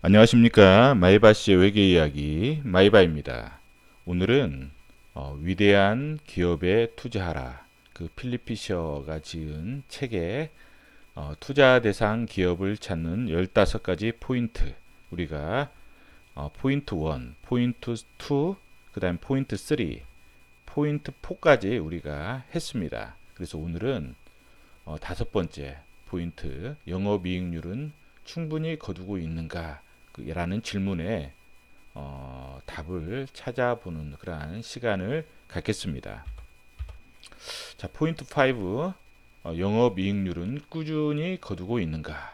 안녕하십니까. 마이바씨의 외계 이야기 마이바입니다. 오늘은 위대한 기업에 투자하라, 그 필립 피셔가 지은 책에 투자 대상 기업을 찾는 15가지 포인트, 우리가 포인트 1, 포인트 2, 그 다음 포인트 3, 포인트 4까지 우리가 했습니다. 그래서 오늘은 5번째 포인트, 영업이익률은 충분히 거두고 있는가? 라는 질문에 답을 찾아보는 그러한 시간을 갖겠습니다. 자, 포인트 5, 영업이익률은 꾸준히 거두고 있는가?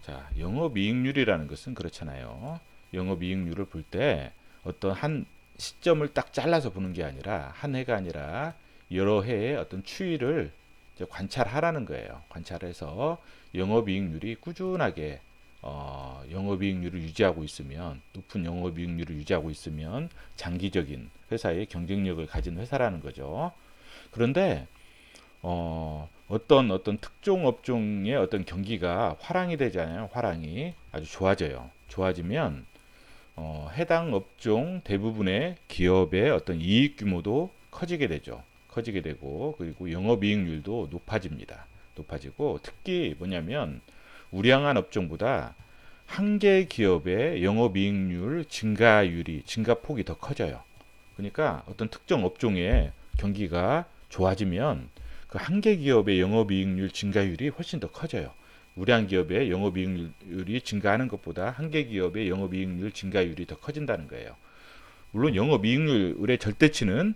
자, 영업이익률이라는 것은 그렇잖아요. 영업이익률을 볼 때 어떤 한 시점을 딱 잘라서 보는 게 아니라, 한 해가 아니라 여러 해의 어떤 추이를 이제 관찰하라는 거예요. 관찰해서 영업이익률이 꾸준하게 영업이익률을 유지하고 있으면, 높은 영업이익률을 유지하고 있으면 장기적인 회사의 경쟁력을 가진 회사라는 거죠. 그런데 어떤 특정 업종의 어떤 경기가 화랑이 되잖아요. 화랑이 아주 좋아져요. 좋아지면 해당 업종 대부분의 기업의 어떤 이익 규모도 커지게 되죠. 커지게 되고, 그리고 영업이익률도 높아집니다. 높아지고, 특히 뭐냐면 우량한 업종보다 한 개 기업의 영업이익률 증가율이, 증가폭이 더 커져요. 그러니까 어떤 특정 업종의 경기가 좋아지면 그 한 개 기업의 영업이익률 증가율이 훨씬 더 커져요. 우량 기업의 영업이익률이 증가하는 것보다 한 개 기업의 영업이익률 증가율이 더 커진다는 거예요. 물론 영업이익률의 절대치는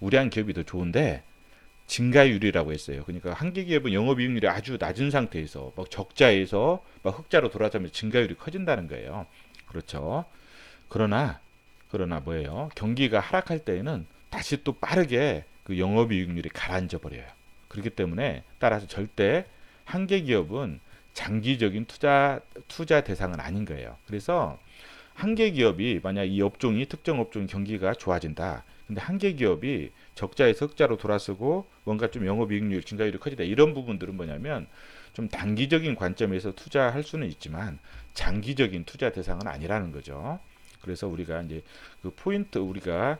우량 기업이 더 좋은데 증가율이라고 했어요. 그러니까 한 개 기업은 영업이익률이 아주 낮은 상태에서 막 적자에서 막 흑자로 돌아서면 증가율이 커진다는 거예요. 그렇죠. 그러나 뭐예요? 경기가 하락할 때에는 다시 또 빠르게 그 영업이익률이 가라앉아 버려요. 그렇기 때문에 따라서 절대 한 개 기업은 장기적인 투자 대상은 아닌 거예요. 그래서 한 개 기업이 만약 이 업종이, 특정 업종 경기가 좋아진다. 근데 한 개 기업이 적자에서 흑자로 돌아서고 뭔가 좀 영업이익률 증가율이 커지다, 이런 부분들은 뭐냐면 좀 단기적인 관점에서 투자할 수는 있지만 장기적인 투자 대상은 아니라는 거죠. 그래서 우리가 이제 그 포인트, 우리가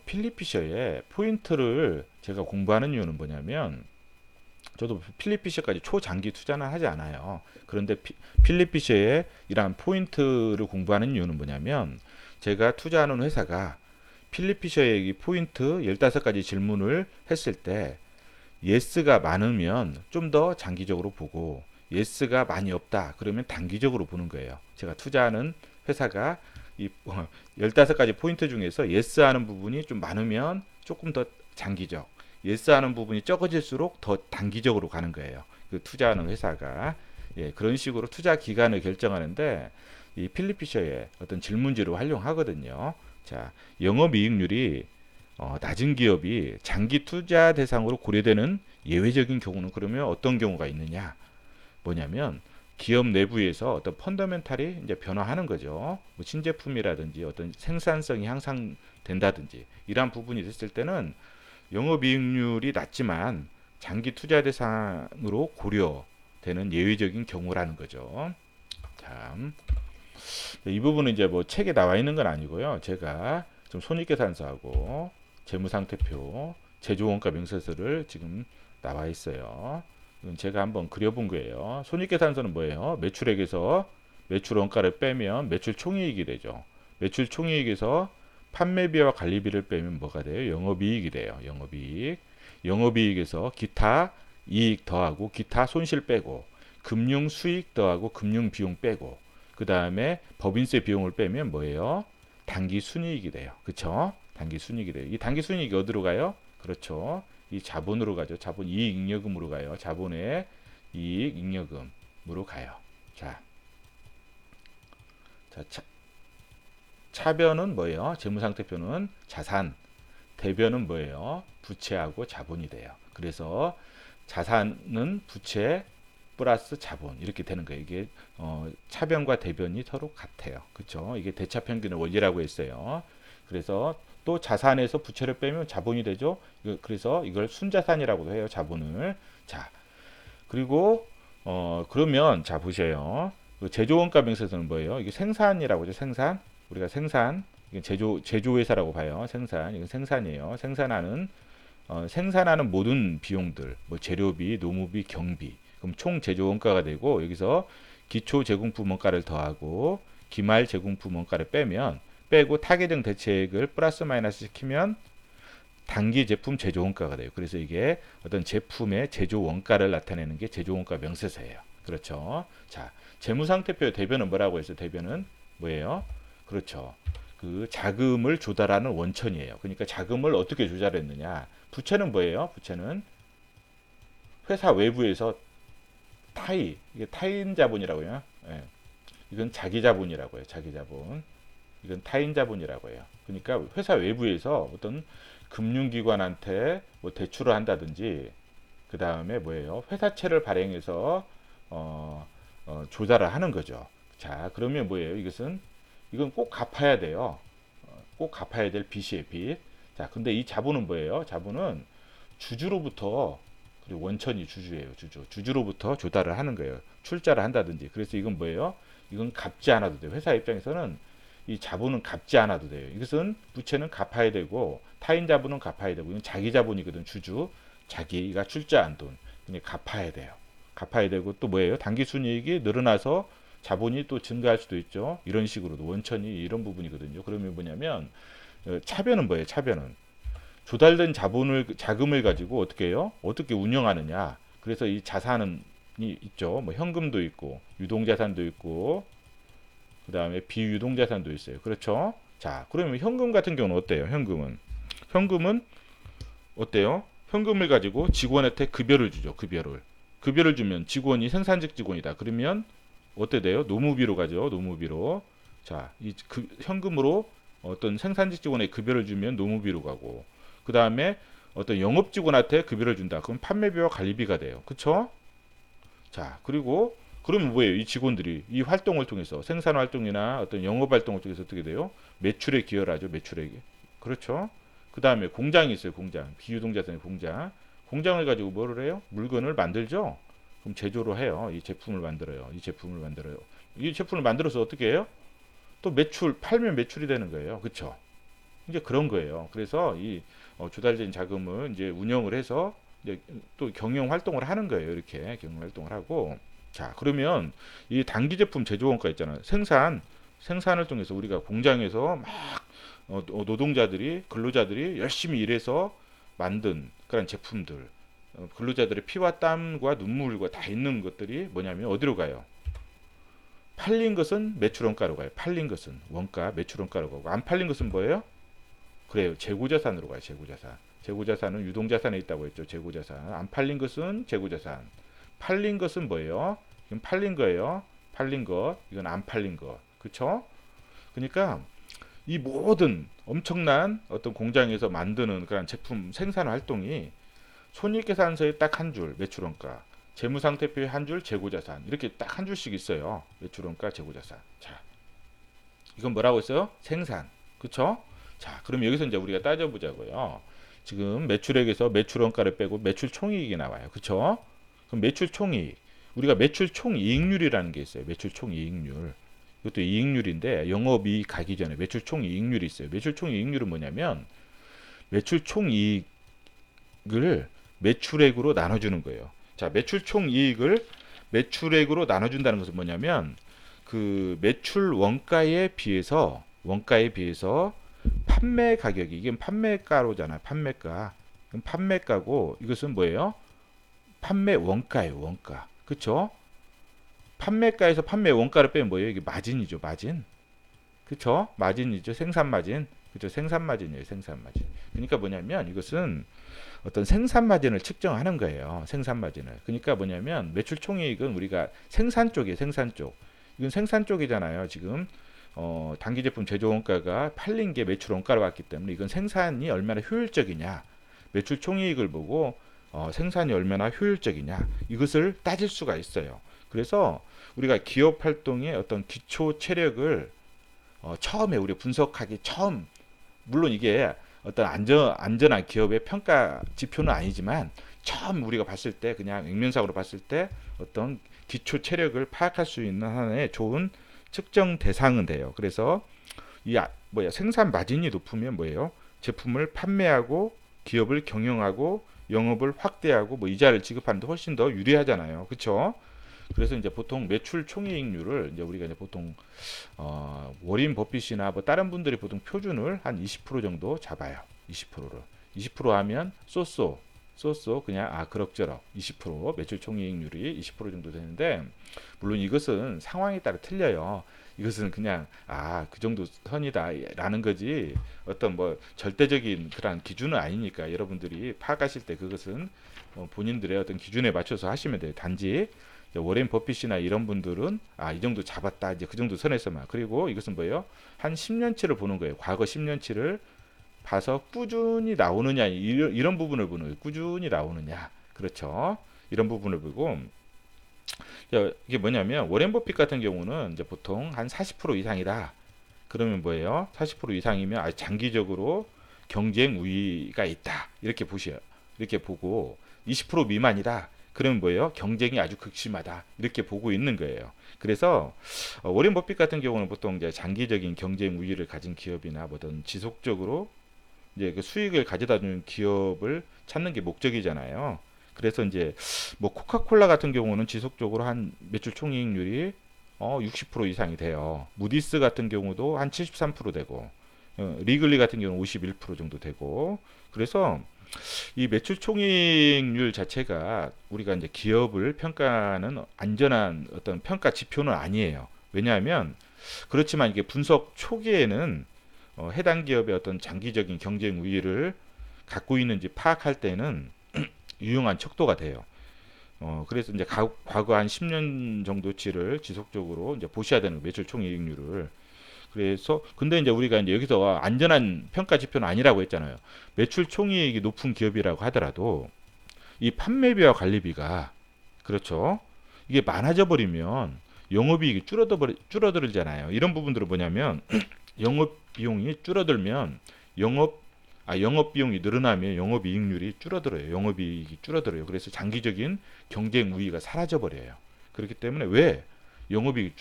필립 피셔의 포인트를 제가 공부하는 이유는 뭐냐면, 저도 필립 피셔까지 초장기 투자는 하지 않아요. 그런데 필립 피셔의 이러한 포인트를 공부하는 이유는 뭐냐면, 제가 투자하는 회사가 필립 피셔의 이 포인트 15가지 질문을 했을 때 예스가 많으면 좀 더 장기적으로 보고, 예스가 많이 없다 그러면 단기적으로 보는 거예요. 제가 투자하는 회사가 이 15가지 포인트 중에서 예스 하는 부분이 좀 많으면 조금 더 장기적, 예스 하는 부분이 적어질수록 더 단기적으로 가는 거예요. 그 투자하는 회사가. 예, 그런 식으로 투자 기간을 결정하는데 이 필립 피셔의 어떤 질문지를 활용하거든요. 자, 영업이익률이 낮은 기업이 장기 투자 대상으로 고려되는 예외적인 경우는 그러면 어떤 경우가 있느냐? 뭐냐면 기업 내부에서 어떤 펀더멘탈이 이제 변화하는 거죠. 뭐 신제품이라든지 어떤 생산성이 향상된다든지 이러한 부분이 됐을 때는 영업이익률이 낮지만 장기 투자 대상으로 고려되는 예외적인 경우라는 거죠. 참, 이 부분은 이제 뭐 책에 나와 있는 건 아니고요. 제가 좀 손익계산서하고 재무상태표, 제조원가 명세서를 지금 나와 있어요. 이건 제가 한번 그려본 거예요. 손익계산서는 뭐예요? 매출액에서 매출 원가를 빼면 매출 총이익이 되죠. 매출 총이익에서 판매비와 관리비를 빼면 뭐가 돼요? 영업이익이 돼요. 영업이익. 영업이익에서 기타 이익 더하고 기타 손실 빼고, 금융 수익 더하고 금융 비용 빼고, 그 다음에 법인세 비용을 빼면 뭐예요? 단기 순이익이 돼요. 그쵸? 단기 순이익이 돼요. 이 단기 순이익이 어디로 가요? 그렇죠. 이 자본으로 가죠. 자본 이익 잉여금으로 가요. 자본의 이익 잉여금으로 가요. 자, 차변은 뭐예요? 재무상태표는 자산, 대변은 뭐예요? 부채하고 자본이 돼요. 그래서 자산은 부채 플러스 자본 이렇게 되는 거예요. 이게 차변과 대변이 서로 같아요. 그렇죠? 이게 대차평균의 원리라고 했어요. 그래서 또 자산에서 부채를 빼면 자본이 되죠. 그래서 이걸 순자산이라고도 해요. 자본을. 자, 그리고 그러면 자 보세요. 그 제조 원가 명세서는 뭐예요? 이게 생산이라고 하죠. 생산. 우리가 생산. 이게 제조 회사라고 봐요. 생산. 이건 생산이에요. 생산하는 모든 비용들, 뭐 재료비, 노무비, 경비. 그럼 총 제조 원가가 되고 여기서 기초 제공품 원가를 더하고 기말 제공품 원가를 빼고 타겟형 대책을 플러스 마이너스 시키면 단기 제품 제조 원가가 돼요. 그래서 이게 어떤 제품의 제조 원가를 나타내는 게 제조 원가 명세서예요. 그렇죠. 자, 재무상태표의 대변은 뭐라고 했어요? 대변은 뭐예요? 그렇죠. 그 자금을 조달하는 원천이에요. 그러니까 자금을 어떻게 조달했느냐? 부채는 뭐예요? 부채는 회사 외부에서 이게 타인 자본이라고 해요. 예. 이건 자기 자본이라고 해요. 자기 자본. 이건 타인 자본이라고 해요. 그러니까 회사 외부에서 어떤 금융기관한테 뭐 대출을 한다든지 그 다음에 뭐예요? 회사채를 발행해서 조달을 하는 거죠. 자, 그러면 뭐예요? 이건 꼭 갚아야 돼요. 꼭 갚아야 될 빚이에요, 빚. 자, 근데 이 자본은 뭐예요? 자본은 주주로부터, 그리고 원천이 주주예요, 주주로부터 조달을 하는 거예요. 출자를 한다든지. 그래서 이건 뭐예요? 이건 갚지 않아도 돼요. 회사 입장에서는 이 자본은 갚지 않아도 돼요. 이것은 부채는 갚아야 되고 타인 자본은 갚아야 되고 이건 자기 자본이거든. 자기가 출자한 돈. 그러니까 갚아야 돼요. 갚아야 되고 또 뭐예요? 당기 순이익이 늘어나서 자본이 또 증가할 수도 있죠. 이런 식으로도 원천이 이런 부분이거든요. 그러면 뭐냐면 차변은 뭐예요? 차변은 조달된 자금을 가지고 어떻게 해요? 어떻게 운영하느냐. 그래서 이 자산이 있죠. 뭐 현금도 있고 유동자산도 있고 그 다음에 비유동자산도 있어요. 그렇죠? 자, 그러면 현금 같은 경우는 어때요? 현금은 어때요? 현금을 가지고 직원한테 급여를 주죠. 급여를 주면 직원이 생산직 직원이다. 그러면 어때 돼요? 노무비로 가죠. 노무비로. 자, 현금으로 어떤 생산직 직원에 급여를 주면 노무비로 가고 그 다음에 어떤 영업 직원한테 급여를 준다. 그럼 판매비와 관리비가 돼요. 그쵸? 자, 그러면 뭐예요? 이 직원들이 이 활동을 통해서 생산 활동이나 어떤 영업 활동을 통해서 어떻게 돼요? 매출에 기여를 하죠. 매출에. 그렇죠? 그 다음에 공장이 있어요. 비유동자산의 공장. 공장을 가지고 뭐를 해요? 물건을 만들죠. 그럼 제조로 해요. 이 제품을 만들어요. 이 제품을 만들어서 어떻게 해요? 또 팔면 매출이 되는 거예요. 그렇죠? 이제 그런 거예요. 그래서 이 조달된 자금을 이제 운영을 해서 이제 또 경영 활동을 하는 거예요. 이렇게 경영 활동을 하고 자, 그러면 이 단기 제품 제조 원가 있잖아요. 생산을 통해서 우리가 공장에서 막 근로자들이 열심히 일해서 만든 그런 제품들, 근로자들의 피와 땀과 눈물과 다 있는 것들이 뭐냐면 어디로 가요? 팔린 것은 매출 원가로 가요. 팔린 것은 원가 매출 원가로 가고 안 팔린 것은 뭐예요? 그래요. 재고자산으로 가요. 재고자산은 유동자산에 있다고 했죠. 재고자산. 안 팔린 것은 재고자산. 팔린 것은 뭐예요? 이건 팔린 거예요. 팔린 것. 이건 안 팔린 것. 그쵸? 그러니까 이 모든 엄청난 어떤 공장에서 만드는 그런 제품 생산 활동이 손익계산서에 딱 한 줄 매출원가, 재무상태표에 한 줄 재고자산 이렇게 딱 한 줄씩 있어요. 매출원가, 재고자산. 자, 이건 뭐라고 했어요? 생산. 그쵸? 자, 그럼 여기서 이제 우리가 따져보자고요. 지금 매출액에서 매출원가를 빼고 매출총이익이 나와요. 그쵸? 그럼 매출총이익. 우리가 매출총이익률이라는 게 있어요. 매출총이익률. 이것도 이익률인데 영업이익 가기 전에 매출총이익률이 있어요. 매출총이익률은 뭐냐면 매출총이익을 매출액으로 나눠주는 거예요. 자, 매출총이익을 매출액으로 나눠준다는 것은 뭐냐면 그 매출 원가에 비해서 판매 가격이 이게 판매가로잖아요. 판매가. 그럼 판매가고 이것은 뭐예요? 판매 원가예요. 원가. 그쵸? 판매가에서 판매 원가를 빼면 뭐예요? 이게 마진이죠. 마진. 그쵸? 마진이죠. 생산 마진. 그쵸? 생산 마진이에요. 생산 마진. 그러니까 뭐냐면 이것은 어떤 생산 마진을 측정하는 거예요. 생산 마진을. 그러니까 뭐냐면 매출 총이익은 우리가 생산 쪽이에요. 생산 쪽. 이건 생산 쪽이잖아요. 지금 단기 제품 제조 원가가 팔린 게 매출 원가로 왔기 때문에 이건 생산이 얼마나 효율적이냐. 매출 총이익을 보고 생산이 얼마나 효율적이냐. 이것을 따질 수가 있어요. 그래서 우리가 기업 활동의 어떤 기초 체력을 처음에 우리 분석하기 물론 이게 어떤 안전한 기업의 평가 지표는 아니지만 처음 우리가 봤을 때 그냥 액면상으로 봤을 때 어떤 기초 체력을 파악할 수 있는 하나의 좋은 측정 대상은 돼요. 그래서 이 생산 마진이 높으면 뭐예요? 제품을 판매하고 기업을 경영하고 영업을 확대하고 뭐 이자를 지급하는데 훨씬 더 유리하잖아요. 그렇죠? 그래서 이제 보통 매출 총이익률을 이제 우리가 이제 보통 워린 버핏이나 뭐 다른 분들이 보통 표준을 한 20% 정도 잡아요. 20%를 20% 하면 쏘쏘 그냥 그럭저럭 20% 매출 총이익률이 20% 정도 되는데, 물론 이것은 상황에 따라 틀려요. 이것은 그냥 그 정도 선이다라는 거지 어떤 뭐 절대적인 그런 기준은 아니니까 여러분들이 파악하실 때 그것은 본인들의 어떤 기준에 맞춰서 하시면 돼요. 단지 워렌 버핏이나 이런 분들은 이 정도 잡았다 이제 그 정도 선에서만. 그리고 이것은 뭐예요? 한 10년치를 보는 거예요. 과거 10년치를 봐서 꾸준히 나오느냐 이런 부분을 보는 거예요. 꾸준히 나오느냐. 그렇죠. 이런 부분을 보고, 이게 뭐냐면 워렌 버핏 같은 경우는 이제 보통 한 40% 이상이다. 그러면 뭐예요? 40% 이상이면 아주 장기적으로 경쟁 우위가 있다. 이렇게 보셔요. 이렇게 보고 20% 미만이다. 그러면 뭐예요? 경쟁이 아주 극심하다. 이렇게 보고 있는 거예요. 그래서 워렌 버핏 같은 경우는 보통 이제 장기적인 경쟁 우위를 가진 기업이나 뭐든 지속적으로 이제 그 수익을 가져다 주는 기업을 찾는 게 목적이잖아요. 그래서 이제 뭐 코카콜라 같은 경우는 지속적으로 한 매출 총이익률이 60% 이상이 돼요. 무디스 같은 경우도 한 73% 되고, 리글리 같은 경우는 51% 정도 되고. 그래서 이 매출 총이익률 자체가 우리가 이제 기업을 평가하는 안전한 어떤 평가 지표는 아니에요. 왜냐하면 그렇지만 이게 분석 초기에는 해당 기업의 어떤 장기적인 경쟁 우위를 갖고 있는지 파악할 때는 유용한 척도가 돼요. 그래서 이제 과거 한 10년 정도치를 지속적으로 이제 보셔야 되는 매출 총이익률을. 그래서 근데 이제 우리가 이제 여기서 안전한 평가 지표는 아니라고 했잖아요. 매출 총이익이 높은 기업이라고 하더라도 이 판매비와 관리비가, 그렇죠, 이게 많아져 버리면 영업이익이 줄어들잖아요. 이런 부분들은 뭐냐면 영업 비용이 줄어들면 영업 비용이 늘어나면 영업 이익률이 줄어들어요. 영업 이익이 줄어들어요. 그래서 장기적인 경쟁 우위가 사라져 버려요. 그렇기 때문에 왜 영업이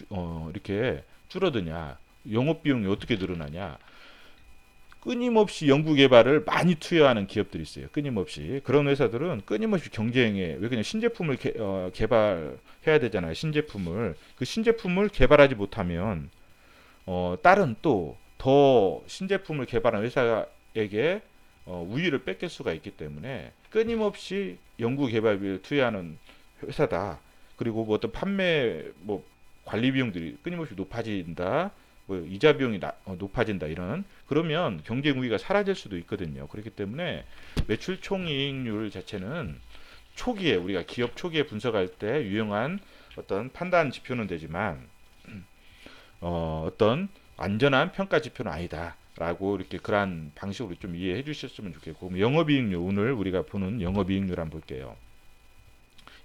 이렇게 줄어드냐? 영업 비용이 어떻게 늘어나냐? 끊임없이 연구 개발을 많이 투여하는 기업들이 있어요. 끊임없이. 그런 회사들은 끊임없이 경쟁에, 왜 그냥 신제품을 개발해야 되잖아요. 신제품을. 그 신제품을 개발하지 못하면 다른 또 더 신제품을 개발한 회사에게 우위를 뺏길 수가 있기 때문에 끊임없이 연구 개발비를 투여하는 회사다. 그리고 뭐 어떤 판매 관리 비용들이 끊임없이 높아진다. 뭐 이자 비용이 높아진다. 이런, 그러면 경쟁 우위가 사라질 수도 있거든요. 그렇기 때문에 매출 총이익률 자체는 초기에 우리가 기업 초기에 분석할 때 유용한 어떤 판단 지표는 되지만 어떤 안전한 평가 지표는 아니다라고 이렇게 그러한 방식으로 좀 이해해 주셨으면 좋겠고, 영업이익률, 오늘 우리가 보는 영업이익률 한번 볼게요.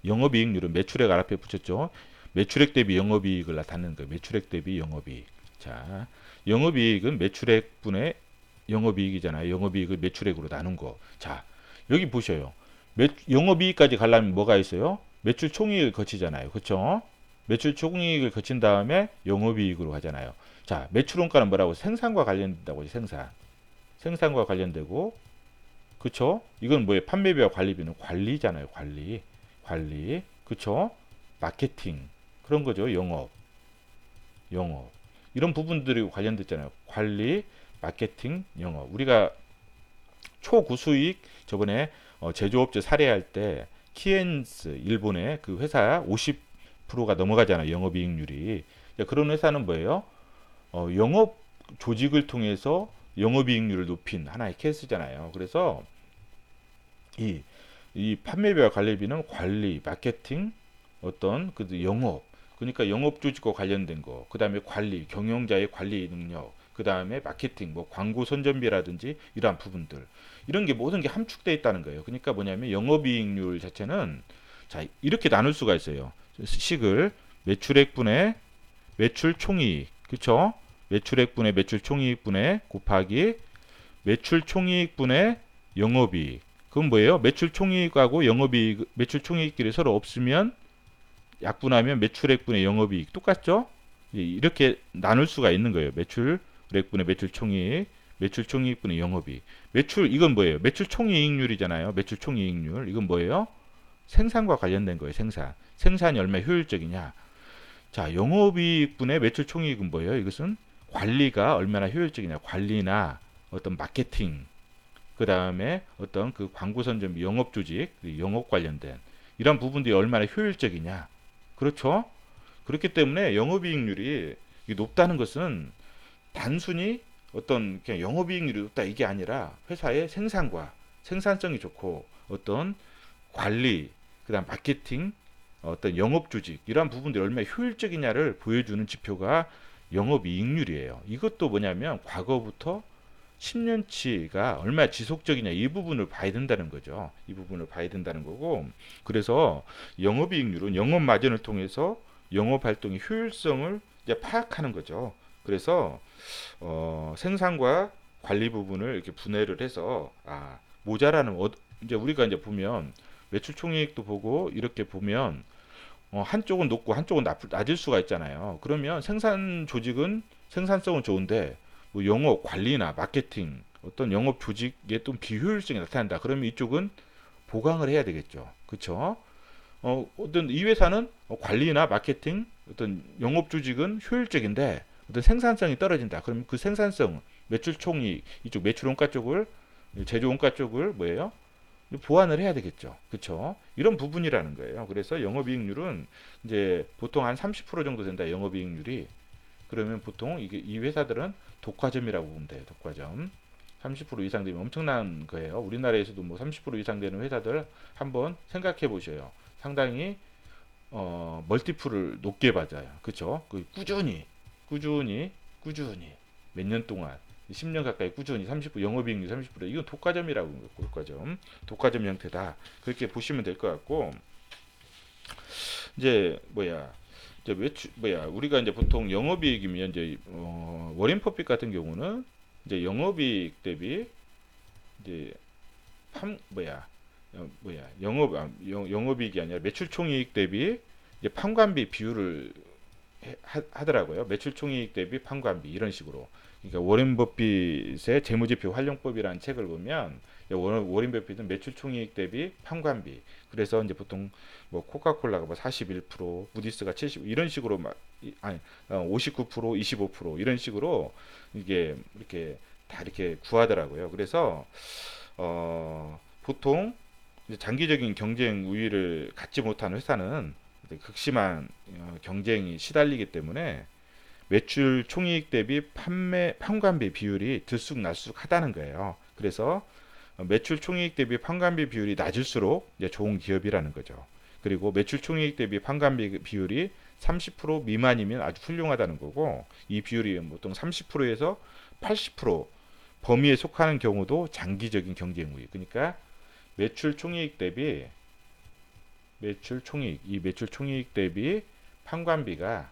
영업이익률은 매출액 앞에 붙였죠. 매출액 대비 영업이익을 나타내는 거예요. 매출액 대비 영업이익. 자, 영업이익은 매출액분의 영업이익이잖아요. 영업이익을 매출액으로 나눈 거. 자, 여기 보셔요. 영업이익까지 가려면 뭐가 있어요? 매출 총이익을 거치잖아요. 그렇죠? 매출 총이익을 거친 다음에 영업이익으로 가잖아요. 자, 매출 원가는 뭐라고? 생산과 관련된다고 하죠. 생산과 관련되고, 그쵸? 이건 뭐예요? 판매비와 관리비는 관리잖아요. 관리, 그쵸? 마케팅, 그런 거죠. 영업 이런 부분들이 관련됐잖아요. 관리, 마케팅, 영업. 우리가 초구수익 저번에 제조업체 사례할 때 키엔스 일본의 그 회사 50%가 넘어가잖아요. 영업이익률이. 그런 회사는 뭐예요? 영업 조직을 통해서 영업이익률을 높인 하나의 케이스잖아요. 그래서 이 판매비와 관리비는 관리, 마케팅, 어떤 그 영업, 그러니까 영업 조직과 관련된 거, 그 다음에 관리, 경영자의 관리 능력, 그 다음에 마케팅, 뭐 광고 선전비라든지 이러한 부분들, 이런 게 모든 게 함축되어 있다는 거예요. 그러니까 뭐냐면 영업이익률 자체는 자 이렇게 나눌 수가 있어요. 식을 매출액분의 매출 총이익, 그렇죠? 매출액분의 매출 총이익분의 곱하기 매출 총이익분의 영업이익. 그건 뭐예요? 매출 총이익하고 영업이익, 매출 총이익들이 서로 없으면 약분하면 매출액분의 영업이익 똑같죠? 이렇게 나눌 수가 있는 거예요. 매출액분의 매출 총이익, 매출 총이익분의 영업이익. 매출 이건 뭐예요? 매출 총이익률이잖아요. 매출 총이익률 이건 뭐예요? 생산과 관련된 거예요. 생산. 생산이 얼마나 효율적이냐. 자, 영업이익분의 매출 총이익은 뭐예요? 이것은 관리가 얼마나 효율적이냐. 관리나 어떤 마케팅, 그 다음에 어떤 그 광고 선점, 영업 조직, 영업 관련된 이런 부분들이 얼마나 효율적이냐. 그렇죠? 그렇기 때문에 영업이익률이 높다는 것은 단순히 어떤 그냥 영업이익률이 높다 이게 아니라 회사의 생산과 생산성이 좋고 어떤 관리, 그다음 마케팅, 어떤 영업 조직 이러한 부분들이 얼마나 효율적이냐를 보여주는 지표가 영업이익률이에요. 이것도 뭐냐면 과거부터 10년치가 얼마나 지속적이냐 이 부분을 봐야 된다는 거죠. 이 부분을 봐야 된다는 거고 그래서 영업이익률은 영업 마진을 통해서 영업 활동의 효율성을 이제 파악하는 거죠. 그래서 생산과 관리 부분을 이렇게 분해를 해서 모자라는 이제 우리가 이제 보면 매출 총이익도 보고 이렇게 보면 한쪽은 높고 한쪽은 낮을 수가 있잖아요. 그러면 생산 조직은 생산성은 좋은데 뭐 영업 관리나 마케팅 어떤 영업 조직에 또 비효율성이 나타난다. 그러면 이쪽은 보강을 해야 되겠죠. 그렇죠? 어떤 이 회사는 관리나 마케팅 어떤 영업 조직은 효율적인데 어떤 생산성이 떨어진다. 그럼 그 생산성 매출 총이익 이쪽 매출 원가 쪽을 제조 원가 쪽을 뭐예요? 보완을 해야 되겠죠. 그렇죠? 이런 부분이라는 거예요. 그래서 영업이익률은 이제 보통 한 30% 정도 된다. 영업이익률이. 그러면 보통 이 회사들은 독과점이라고 보면 돼요. 독과점. 30% 이상 되면 엄청난 거예요. 우리나라에서도 뭐 30% 이상 되는 회사들 한번 생각해 보셔요. 상당히 멀티플을 높게 받아요. 그렇죠? 꾸준히 몇 년 동안 10년 가까이 꾸준히 30% 영업이익률 30% 이건 독과점이라고 합니다. 독과점 형태다. 그렇게 보시면 될 것 같고 이제 우리가 이제 보통 영업이익이면 이제 워렌 버핏 같은 경우는 이제 영업이익 대비 이제 영업이익이 아니라 매출총이익 대비 이제 판관비 비율을 하더라고요. 매출총이익 대비 판관비 이런 식으로. 그러니까 워렌 버핏의 재무제표 활용법이라는 책을 보면 워렌 버핏은 매출총이익 대비 판관비. 그래서 이제 보통 뭐 코카콜라가 뭐 41%, 무디스가 70 이런 식으로 59%, 25% 이런 식으로 이게 이렇게 다 이렇게 구하더라고요. 그래서 보통 장기적인 경쟁 우위를 갖지 못한 회사는 극심한 경쟁이 시달리기 때문에 매출 총이익 대비 판관비 비율이 들쑥날쑥하다는 거예요. 그래서 매출 총이익 대비 판관비 비율이 낮을수록 이제 좋은 기업이라는 거죠. 그리고 매출 총이익 대비 판관비 비율이 30% 미만이면 아주 훌륭하다는 거고 이 비율이 보통 30%에서 80% 범위에 속하는 경우도 장기적인 경쟁 우위. 그러니까 매출 총이익 대비 매출 총이익 대비 판관비가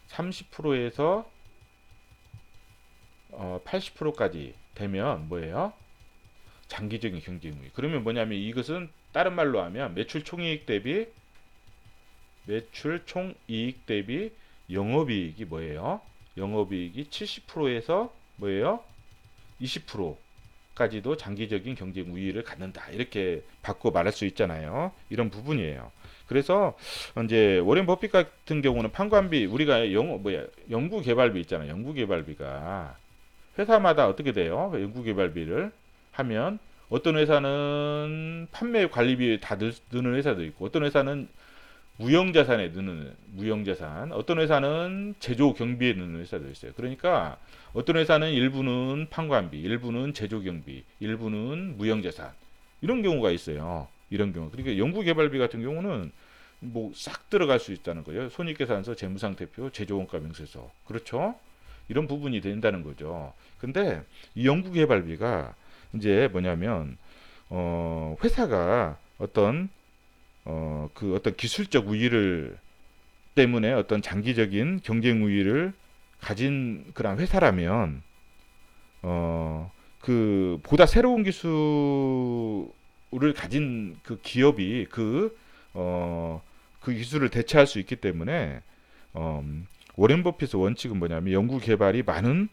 30%에서 80%까지 되면 뭐예요? 장기적인 경쟁 우위. 그러면 뭐냐면 이것은 다른 말로 하면 매출 총이익 대비 영업이익이 뭐예요? 영업이익이 70%에서 뭐예요? 20%까지도 장기적인 경쟁 우위를 갖는다. 이렇게 바꿔 말할 수 있잖아요. 이런 부분이에요. 그래서 이제 워렌 버핏 같은 경우는 판관비 우리가 연구 개발비 있잖아요. 연구 개발비가 회사마다 어떻게 돼요? 연구 개발비를 하면 어떤 회사는 판매 관리비에 다 넣는 회사도 있고 어떤 회사는 무형자산에 넣는 무형자산 어떤 회사는 제조 경비에 넣는 회사도 있어요. 그러니까 어떤 회사는 일부는 판관비 일부는 제조 경비 일부는 무형자산 이런 경우가 있어요. 이런 경우 그러니까 연구개발비 같은 경우는 뭐 싹 들어갈 수 있다는 거예요. 손익계산서 재무상태표 제조원가 명세서 그렇죠. 이런 부분이 된다는 거죠. 근데 이 연구개발비가 이제 뭐냐면 회사가 어떤 어떤 기술적 우위를 때문에 어떤 장기적인 경쟁 우위를 가진 그런 회사라면 그 보다 새로운 기술을 가진 그 기업이 그 기술을 대체할 수 있기 때문에 어, 워렌 버핏의 원칙은 뭐냐면 연구 개발에 많은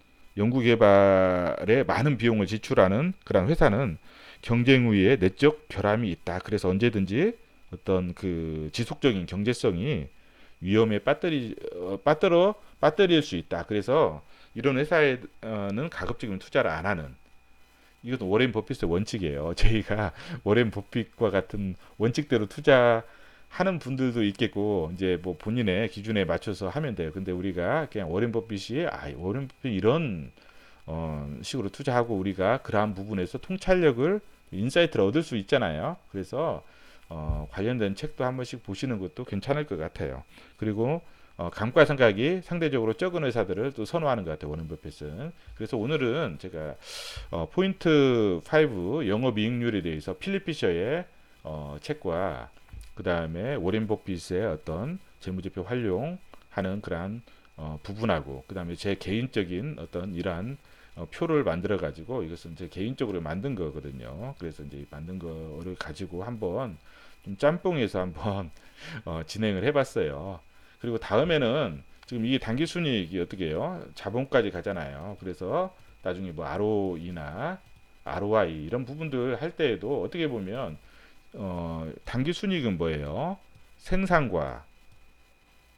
비용을 지출하는 그런 회사는 경쟁 우위에 내적 결함이 있다. 그래서 언제든지 어떤 그 지속적인 경제성이 위험에 빠뜨릴 수 있다. 그래서 이런 회사에는 가급적이면 투자를 안 하는, 이것도 워렌 버핏의 원칙이에요. 저희가 워렌 버핏과 같은 원칙대로 투자하는 분들도 있겠고, 이제 뭐 본인의 기준에 맞춰서 하면 돼요. 근데 우리가 그냥 워렌 버핏이 이런 식으로 투자하고 우리가 그러한 부분에서 통찰력을 인사이트를 얻을 수 있잖아요. 그래서 관련된 책도 한 번씩 보시는 것도 괜찮을 것 같아요. 그리고 감가상각이 상대적으로 적은 회사들을 또 선호하는 것 같아요. 워렌 버핏은. 그래서 오늘은 제가 포인트 5 영업이익률에 대해서 필립 피셔의 책과 그 다음에 워렌 버핏의 어떤 재무제표 활용하는 그러한 부분하고 그 다음에 제 개인적인 어떤 이러한 표를 만들어 가지고, 이것은 제 개인적으로 만든 거거든요. 그래서 이제 만든 거를 가지고 한번 좀 짬뽕해서 한번 진행을 해봤어요. 그리고 다음에는 지금 이 단기순이익이 어떻게 해요? 자본까지 가잖아요. 그래서 나중에 뭐 ROE나 ROI 이런 부분들 할 때에도 어떻게 보면 단기순이익은 뭐예요? 생산과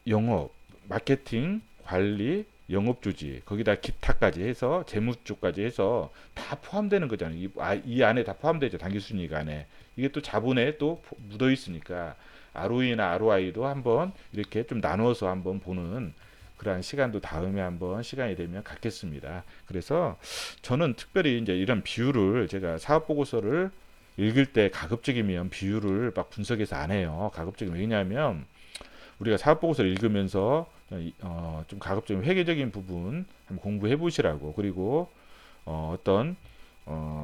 영업, 마케팅, 관리, 영업 조직, 거기다 기타까지 해서 재무 쪽까지 해서 다 포함되는 거잖아요. 이 안에 다 포함되죠. 단기순이익 안에. 이게 또 자본에 또 묻어 있으니까 ROE나 ROI도 한번 이렇게 좀 나눠서 한번 보는 그러한 시간도 다음에 한번 시간이 되면 갖겠습니다. 그래서 저는 특별히 이제 이런 비율을, 제가 사업 보고서를 읽을 때 가급적이면 비율을 막 분석해서 안 해요. 가급적이면. 왜냐하면 우리가 사업 보고서를 읽으면서 좀 가급적이면 회계적인 부분 한번 공부해 보시라고. 그리고 어떤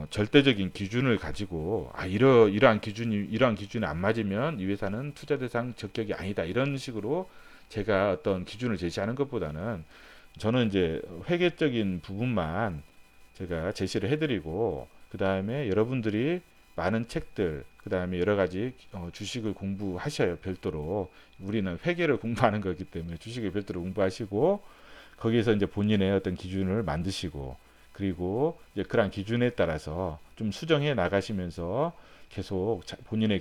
절대적인 기준을 가지고 이러한 기준이 안 맞으면 이 회사는 투자 대상 적격이 아니다, 이런 식으로 제가 어떤 기준을 제시하는 것보다는 저는 이제 회계적인 부분만 제가 제시를 해드리고, 그 다음에 여러분들이 많은 책들, 그 다음에 여러 가지 주식을 공부하셔요. 별도로. 우리는 회계를 공부하는 거기 때문에 주식을 별도로 공부하시고, 거기에서 이제 본인의 어떤 기준을 만드시고, 그리고 이제 그러한 기준에 따라서 좀 수정해 나가시면서 계속 본인의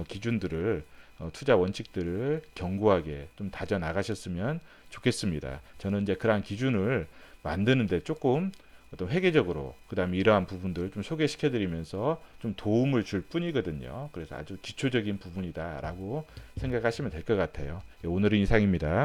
기준들을, 투자 원칙들을 견고하게 좀 다져 나가셨으면 좋겠습니다. 저는 이제 그러한 기준을 만드는데 조금 어떤 회계적으로, 그 다음에 이러한 부분들 좀 소개시켜 드리면서 좀 도움을 줄 뿐이거든요. 그래서 아주 기초적인 부분이다라고 생각하시면 될 것 같아요. 오늘은 이상입니다.